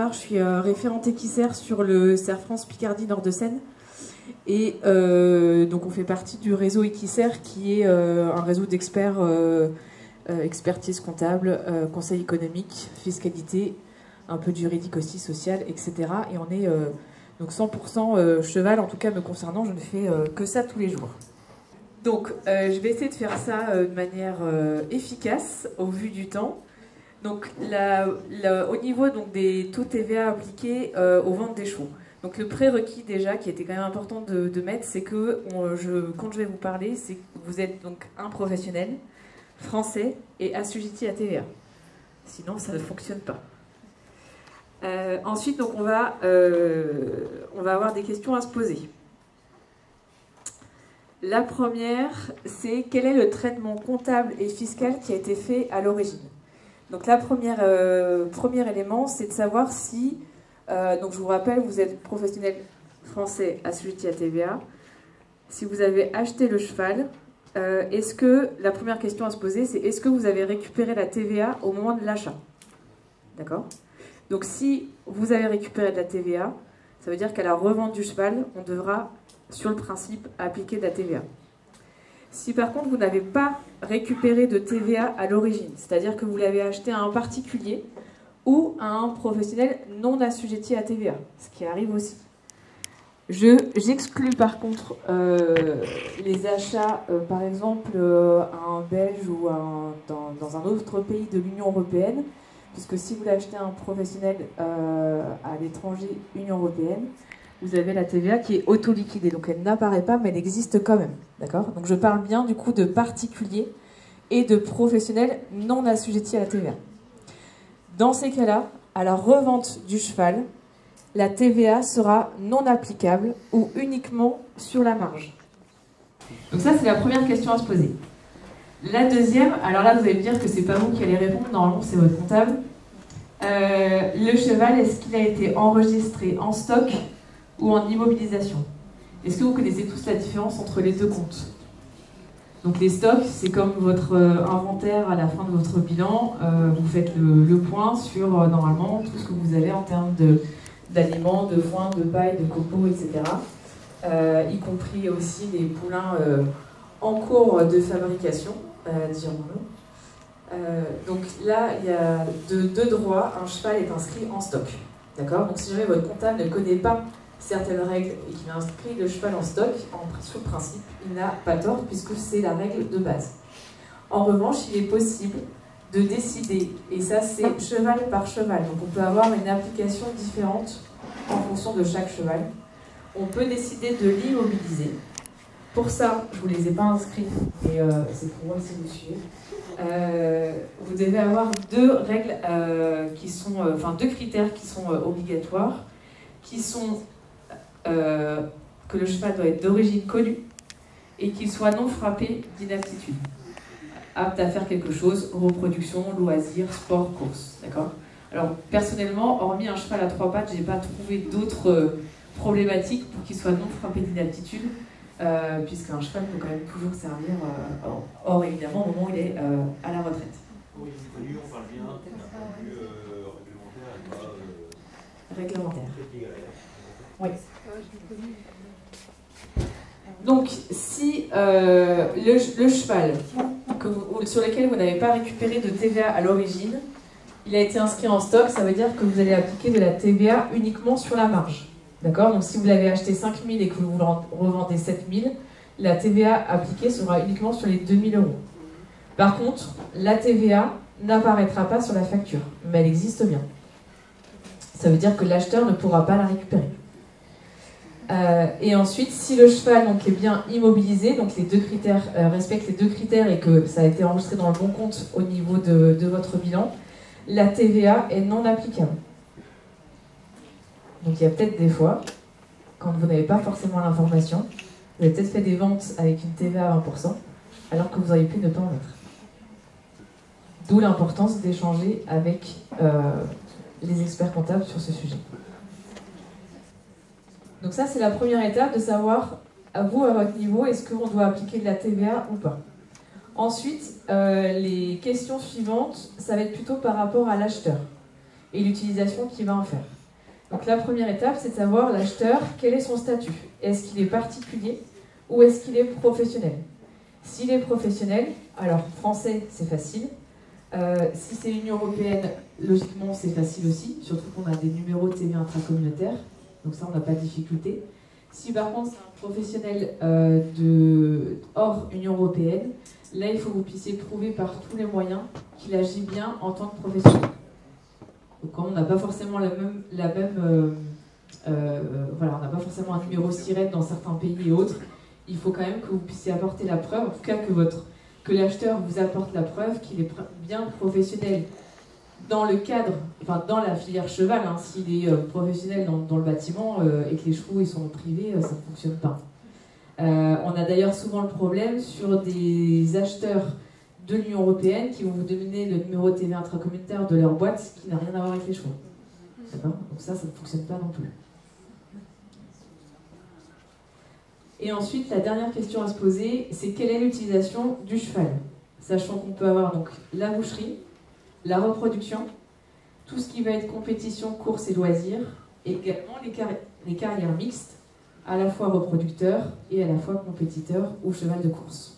Bevard, je suis référente équissaire sur le CERF France Picardie Nord-de-Seine. Et donc on fait partie du réseau équissaire qui est un réseau d'experts, expertise comptable, conseil économique, fiscalité, un peu de juridique aussi, social, etc. Et on est donc 100% cheval, en tout cas me concernant, je ne fais que ça tous les jours. Donc je vais essayer de faire ça de manière efficace au vu du temps. Donc au niveau donc, des taux TVA appliqués aux ventes des chevaux. Donc le prérequis déjà, qui était quand même important de mettre, c'est que quand je vais vous parler, c'est que vous êtes donc un professionnel français et assujetti à TVA. Sinon, ça ne fonctionne pas. Ensuite, donc, on va avoir des questions à se poser. La première, c'est quel est le traitement comptable et fiscal qui a été fait à l'origine. Donc la premier élément, c'est de savoir si, donc je vous rappelle, vous êtes professionnel français assujetti à TVA. Si vous avez acheté le cheval, la première question à se poser, c'est est-ce que vous avez récupéré la TVA au moment de l'achat? D'accord? Donc si vous avez récupéré de la TVA, ça veut dire qu'à la revente du cheval, on devra, sur le principe, appliquer de la TVA. Si par contre vous n'avez pas récupéré de TVA à l'origine, c'est-à-dire que vous l'avez acheté à un particulier ou à un professionnel non assujetti à TVA, ce qui arrive aussi. J'exclus par contre les achats, par exemple, à un Belge ou dans un autre pays de l'Union européenne, puisque si vous l'achetez à un professionnel à l'étranger, Union européenne, vous avez la TVA qui est auto-liquidée, donc elle n'apparaît pas, mais elle existe quand même, d'accord? Donc je parle bien du coup de particuliers et de professionnels non assujettis à la TVA. Dans ces cas-là, à la revente du cheval, la TVA sera non applicable ou uniquement sur la marge. Donc ça, c'est la première question à se poser. La deuxième, alors là, vous allez me dire que c'est pas vous qui allez répondre, normalement c'est votre comptable. Le cheval, est-ce qu'il a été enregistré en stock ou en immobilisation? Est-ce que vous connaissez tous la différence entre les deux comptes? Donc les stocks, c'est comme votre inventaire à la fin de votre bilan. Vous faites le point sur normalement tout ce que vous avez en termes d'aliments, de foin, de paille, de copeaux, etc. Y compris aussi les poulains en cours de fabrication, dirons-nous. Donc là, il y a deux droits. Un cheval est inscrit en stock. D'accord? Donc si jamais votre comptable ne connaît pas certaines règles et qu'il a inscrit le cheval en stock, sur le principe, il n'a pas tort puisque c'est la règle de base. En revanche, il est possible de décider, et ça c'est cheval par cheval, donc on peut avoir une application différente en fonction de chaque cheval. On peut décider de l'immobiliser. Pour ça, je ne vous les ai pas inscrits, mais c'est pour moi si vous suivez. Vous devez avoir deux règles deux critères qui sont obligatoires, qui sont que le cheval doit être d'origine connue et qu'il soit non frappé d'inaptitude. Apte à faire quelque chose, reproduction, loisirs, sport, course. D'accord? Alors, personnellement, hormis un cheval à trois pattes, je n'ai pas trouvé d'autres problématiques pour qu'il soit non frappé d'inaptitude, puisqu'un cheval peut quand même toujours servir, hors évidemment, au moment où il est à la retraite. Oui, connu, on parle bien d'un point de vue réglementaire et pas... Réglementaire. Oui. Donc, si le cheval sur lequel vous n'avez pas récupéré de TVA à l'origine, il a été inscrit en stock, ça veut dire que vous allez appliquer de la TVA uniquement sur la marge. D'accord? Donc, si vous l'avez acheté 5 000 et que vous le revendez 7 000, la TVA appliquée sera uniquement sur les 2 000 €. Par contre, la TVA n'apparaîtra pas sur la facture, mais elle existe bien. Ça veut dire que l'acheteur ne pourra pas la récupérer. Et ensuite, si le cheval donc, est bien immobilisé, donc les deux critères respectent les deux critères et que ça a été enregistré dans le bon compte au niveau de votre bilan, la TVA est non applicable. Donc il y a peut-être des fois, quand vous n'avez pas forcément l'information, vous avez peut-être fait des ventes avec une TVA à 20%, alors que vous auriez pu ne pas en mettre. D'où l'importance d'échanger avec les experts comptables sur ce sujet. Donc ça, c'est la première étape, de savoir, à vous, à votre niveau, est-ce qu'on doit appliquer de la TVA ou pas. Ensuite, les questions suivantes, ça va être plutôt par rapport à l'acheteur. et l'utilisation qu'il va en faire. Donc la première étape, c'est de savoir l'acheteur, quel est son statut. Est-ce qu'il est particulier ou est-ce qu'il est professionnel? S'il est professionnel, alors français, c'est facile. Si c'est Union européenne, logiquement, c'est facile aussi, surtout qu'on a des numéros de TVA intracommunautaires, donc ça, on n'a pas de difficulté. Si par contre, c'est un professionnel hors Union européenne, là, il faut que vous puissiez prouver par tous les moyens qu'il agit bien en tant que professionnel. Donc, quand on n'a pas forcément voilà, on n'a pas forcément un numéro sirène dans certains pays et autres, il faut quand même que vous puissiez apporter la preuve, en tout cas que l'acheteur vous apporte la preuve qu'il est bien professionnel dans le cadre, enfin dans la filière cheval. Hein, s'il est professionnel dans le bâtiment et que les chevaux ils sont privés, ça ne fonctionne pas. On a d'ailleurs souvent le problème sur des acheteurs de l'Union européenne qui vont vous donner le numéro de TVA intracommunautaire de leur boîte qui n'a rien à voir avec les chevaux. D'accord ? Donc ça ne fonctionne pas non plus. Et ensuite, la dernière question à se poser, c'est quelle est l'utilisation du cheval? Sachant qu'on peut avoir donc la boucherie, la reproduction, tout ce qui va être compétition, course et loisirs, et également les carrières mixtes, à la fois reproducteur et à la fois compétiteur ou cheval de course.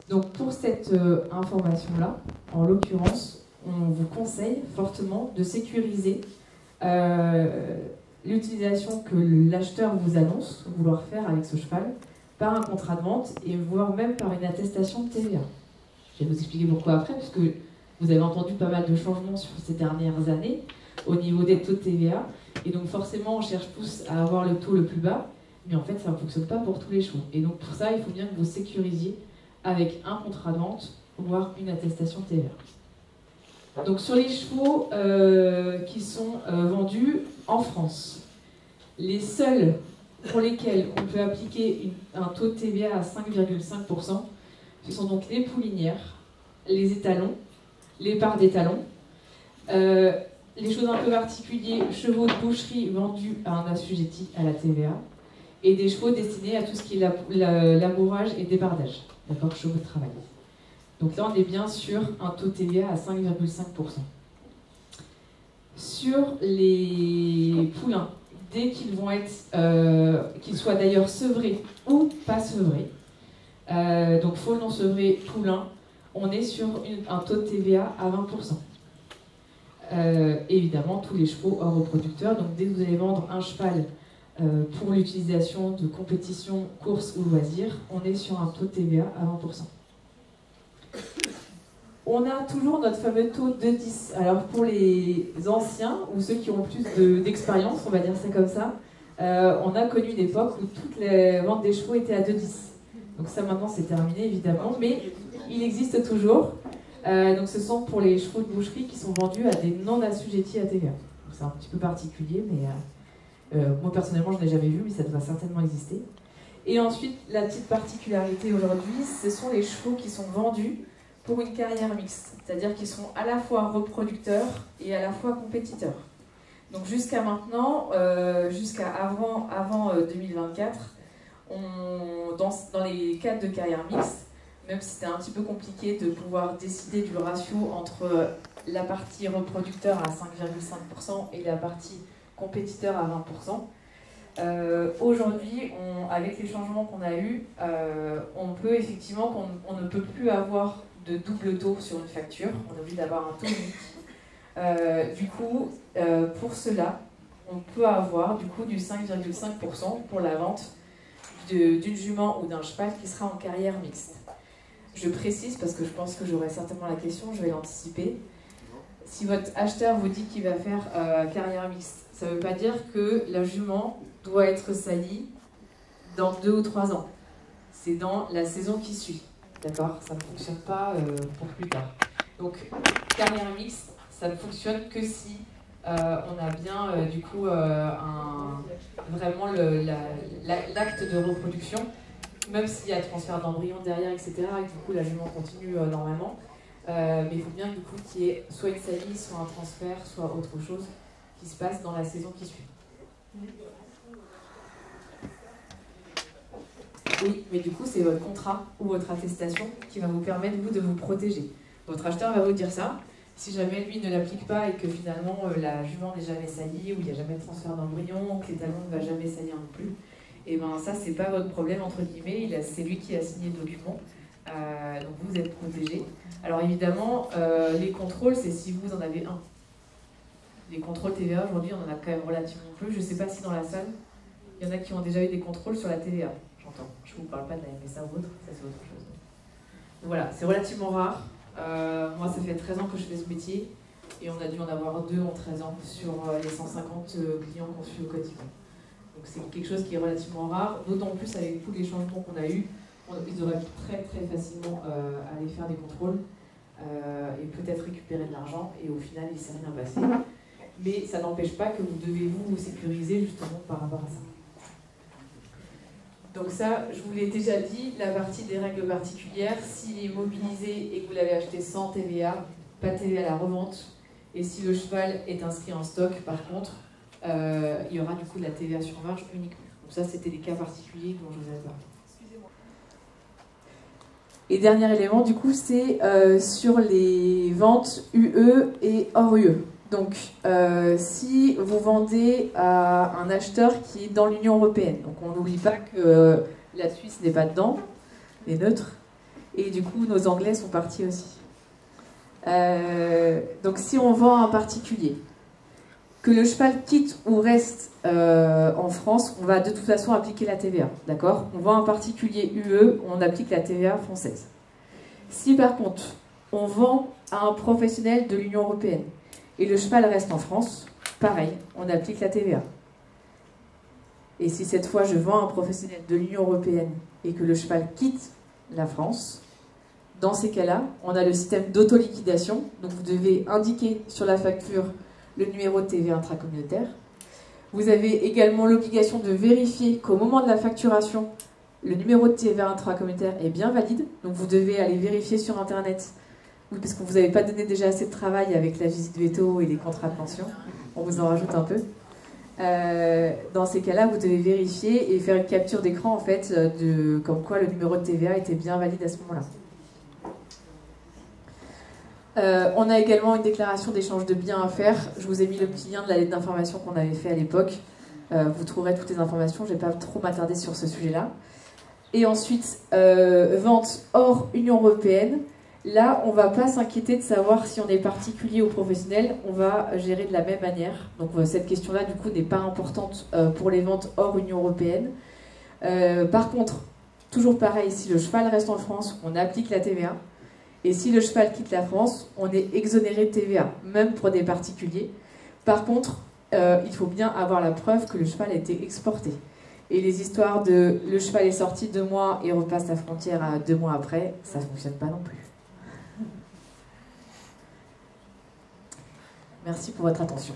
Donc pour cette information-là, en l'occurrence, on vous conseille fortement de sécuriser l'utilisation que l'acheteur vous annonce vouloir faire avec ce cheval par un contrat de vente et voire même par une attestation de TVA. Je vais vous expliquer pourquoi après, puisque vous avez entendu pas mal de changements sur ces dernières années au niveau des taux de TVA, et donc forcément on cherche tous à avoir le taux le plus bas, mais en fait ça ne fonctionne pas pour tous les chevaux. Et donc pour ça, il faut bien que vous sécurisiez avec un contrat de vente, voire une attestation de TVA. Donc sur les chevaux qui sont vendus en France, les seuls pour lesquels on peut appliquer un taux de TVA à 5,5%, ce sont donc les poulinières, les étalons, les parts d'étalons, les choses un peu particulières, chevaux de boucherie vendus à un assujetti à la TVA, et des chevaux destinés à tout ce qui est labourage et débardage, d'accord, chevaux de travail. Donc là, on est bien sur un taux de TVA à 5,5%. Sur les poulains, dès qu'ils vont être, qu'ils soient d'ailleurs sevrés ou pas sevrés, donc faux non sevré poulain, on est sur un taux de TVA à 20%. Évidemment, tous les chevaux hors reproducteurs, donc dès que vous allez vendre un cheval pour l'utilisation de compétition, course ou loisir, on est sur un taux de TVA à 20%. On a toujours notre fameux taux de 10. Alors pour les anciens, ou ceux qui ont plus d'expérience, on va dire ça comme ça, on a connu une époque où toutes les ventes des chevaux étaient à 2,10. Donc ça maintenant c'est terminé évidemment, mais il existe toujours. Donc ce sont pour les chevaux de boucherie qui sont vendus à des non-assujettis à TVA. C'est un petit peu particulier, mais moi personnellement je n'ai jamais vu, mais ça doit certainement exister. Et ensuite, la petite particularité aujourd'hui, ce sont les chevaux qui sont vendus pour une carrière mixte, c'est-à-dire qu'ils seront à la fois reproducteurs et à la fois compétiteurs. Donc jusqu'à maintenant, jusqu'à avant 2024, dans les cadres de carrière mixte, même si c'était un petit peu compliqué de pouvoir décider du ratio entre la partie reproducteur à 5,5% et la partie compétiteur à 20%, aujourd'hui, avec les changements qu'on a eus, on peut effectivement on ne peut plus avoir de double taux sur une facture, on est obligé d'avoir un taux unique. Du coup, pour cela, on peut avoir du coup du 5,5% pour la vente d'une jument ou d'un cheval qui sera en carrière mixte. Je précise parce que je pense que j'aurai certainement la question, je vais l'anticiper. Si votre acheteur vous dit qu'il va faire carrière mixte, ça ne veut pas dire que la jument doit être salie dans 2 ou 3 ans. C'est dans la saison qui suit. D'accord? Ça ne fonctionne pas pour plus tard. Donc, carrière mixte, ça ne fonctionne que si on a bien, du coup, vraiment l'acte de reproduction, même s'il y a transfert d'embryon derrière, etc. Et du coup, la jument continue normalement. Mais il faut bien, du coup, qu'il y ait soit une salie, soit un transfert, soit autre chose qui se passe dans la saison qui suit. Oui, mais du coup, c'est votre contrat ou votre attestation qui va vous permettre, vous, de vous protéger. Votre acheteur va vous dire ça. Si jamais lui ne l'applique pas et que finalement la jument n'est jamais salie, ou il n'y a jamais de transfert d'embryon, que l'étalon ne va jamais salir non plus, et ben ça c'est pas votre problème entre guillemets, c'est lui qui a signé le document, donc vous êtes protégé. Alors évidemment, les contrôles c'est si vous en avez un. Les contrôles TVA aujourd'hui on en a quand même relativement peu, je sais pas si dans la salle, il y en a qui ont déjà eu des contrôles sur la TVA, j'entends, je vous parle pas de la MSA ou autre, ça c'est autre chose. Donc voilà, c'est relativement rare. Moi, ça fait 13 ans que je fais ce métier et on a dû en avoir 2 en 13 ans sur les 150 clients qu'on suit au quotidien. Donc c'est quelque chose qui est relativement rare, d'autant plus avec tous les changements qu'on a eus, ils auraient pu très très facilement aller faire des contrôles et peut-être récupérer de l'argent et au final il ne s'est rien passé. Mais ça n'empêche pas que vous devez vous sécuriser justement par rapport à ça. Donc ça, je vous l'ai déjà dit, la partie des règles particulières, s'il est mobilisé et que vous l'avez acheté sans TVA, pas de TVA à la revente. Et si le cheval est inscrit en stock, par contre, il y aura du coup de la TVA sur marge uniquement. Donc ça, c'était des cas particuliers dont je vous avais parlé. Excusez-moi. Et dernier élément, du coup, c'est sur les ventes UE et hors UE. Donc, si vous vendez à un acheteur qui est dans l'Union européenne, donc on n'oublie pas que la Suisse n'est pas dedans, les neutres, et du coup nos Anglais sont partis aussi. Donc si on vend à un particulier, que le cheval quitte ou reste en France, on va de toute façon appliquer la TVA, d'accord? On vend à un particulier UE, on applique la TVA française. Si par contre, on vend à un professionnel de l'Union européenne, et le cheval reste en France, pareil, on applique la TVA. Et si cette fois je vends à un professionnel de l'Union européenne et que le cheval quitte la France, dans ces cas-là, on a le système d'auto-liquidation. Donc vous devez indiquer sur la facture le numéro de TVA intracommunautaire. Vous avez également l'obligation de vérifier qu'au moment de la facturation, le numéro de TVA intracommunautaire est bien valide. Donc vous devez aller vérifier sur Internet. Oui, parce que vous n'avez pas donné déjà assez de travail avec la visite veto et les contrats de pension. On vous en rajoute un peu. Dans ces cas-là, vous devez vérifier et faire une capture d'écran en fait, comme quoi le numéro de TVA était bien valide à ce moment-là. On a également une déclaration d'échange de biens à faire. Je vous ai mis le petit lien de la lettre d'information qu'on avait fait à l'époque. Vous trouverez toutes les informations. Je ne vais pas trop m'attarder sur ce sujet-là. Et ensuite, vente hors Union européenne. Là, on ne va pas s'inquiéter de savoir si on est particulier ou professionnel, on va gérer de la même manière. Donc cette question-là, du coup, n'est pas importante pour les ventes hors Union européenne. Par contre, toujours pareil, si le cheval reste en France, on applique la TVA. Et si le cheval quitte la France, on est exonéré de TVA, même pour des particuliers. Par contre, il faut bien avoir la preuve que le cheval a été exporté. Et les histoires de le cheval est sorti 2 mois et repasse la frontière 2 mois après, ça ne fonctionne pas non plus. Merci pour votre attention.